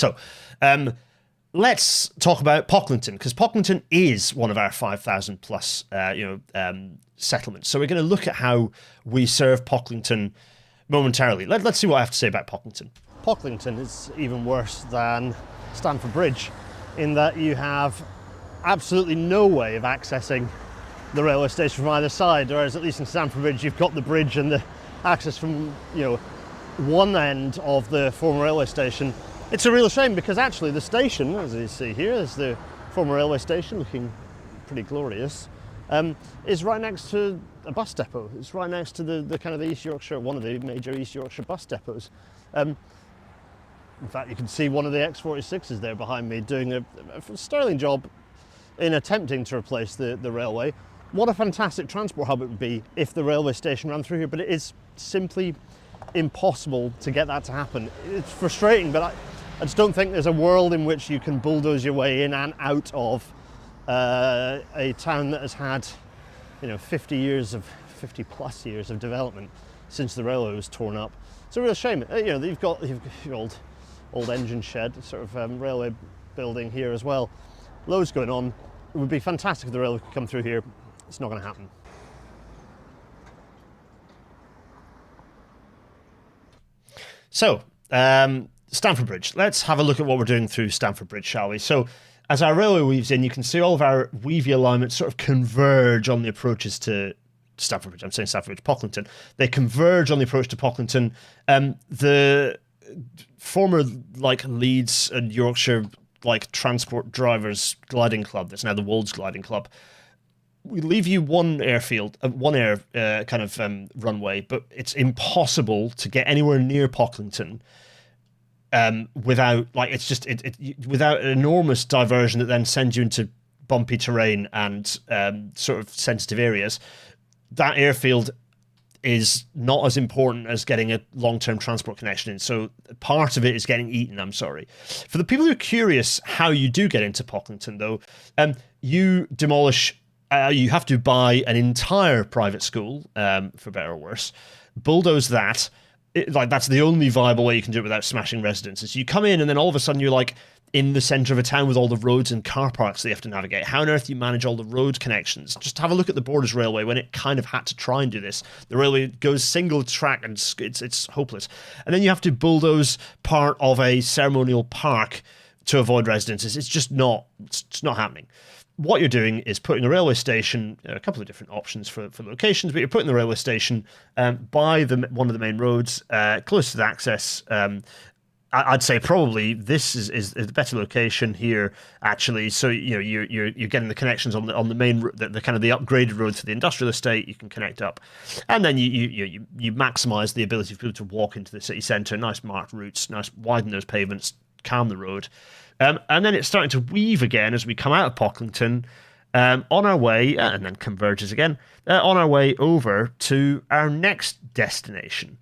So, let's talk about Pocklington, because Pocklington is one of our 5,000 plus, settlements. So we're going to look at how we serve Pocklington momentarily. Let's see what I have to say about Pocklington. Pocklington is even worse than Stamford Bridge in that you have absolutely no way of accessing the railway station from either side, whereas at least in Stamford Bridge you've got the bridge and the access from one end of the former railway station. It's a real shame because actually the station, as you see here, is the former railway station, looking pretty glorious, is right next to a bus depot. It's right next to the kind of the East Yorkshire, one of the major East Yorkshire bus depots. In fact, you can see one of the X46s there behind me doing a sterling job in attempting to replace the railway. What a fantastic transport hub it would be if the railway station ran through here, but it is simply impossible to get that to happen. It's frustrating, but I just don't think there's a world in which you can bulldoze your way in and out of a town that has had 50 plus years of development since the railway was torn up. It's a real shame. You've got your old engine shed, sort of railway building here as well. Loads going on. It would be fantastic if the railway could come through here. It's not going to happen. So, Stamford Bridge. Let's have a look at what we're doing through Stamford Bridge, shall we? So, as our railway weaves in, you can see all of our weavy alignments sort of converge on the approaches to Stamford Bridge. I'm saying Stamford Bridge, Pocklington. They converge on the approach to Pocklington. The former Leeds and Yorkshire transport drivers gliding club, that's now the Wolds Gliding Club, we leave you one airfield, runway, but it's impossible to get anywhere near Pocklington without without an enormous diversion that then sends you into bumpy terrain and sort of sensitive areas. That airfield is not as important as getting a long-term transport connection in. So part of it is getting eaten, I'm sorry. For the people who are curious how you do get into Pocklington, though, you demolish, you have to buy an entire private school, for better or worse, bulldoze that. That's the only viable way you can do it without smashing residences. You come in and then all of a sudden you're in the centre of a town with all the roads and car parks that you have to navigate. How on earth do you manage all the road connections? Just have a look at the Borders Railway when it kind of had to try and do this. The railway goes single track and it's hopeless. And then you have to bulldoze part of a ceremonial park to avoid residences. It's not happening. What you're doing is putting a railway station, a couple of different options for locations, but you're putting the railway station by one of the main roads, close to the access. I'd say probably this is the better location here, actually. So you're getting the connections on the main, the kind of the upgraded road for the industrial estate. You can connect up, and then you maximise the ability for people to walk into the city centre. Nice marked routes, nice widen those pavements, calm the road. And then it's starting to weave again as we come out of Pocklington on our way, and then converges again, on our way over to our next destination.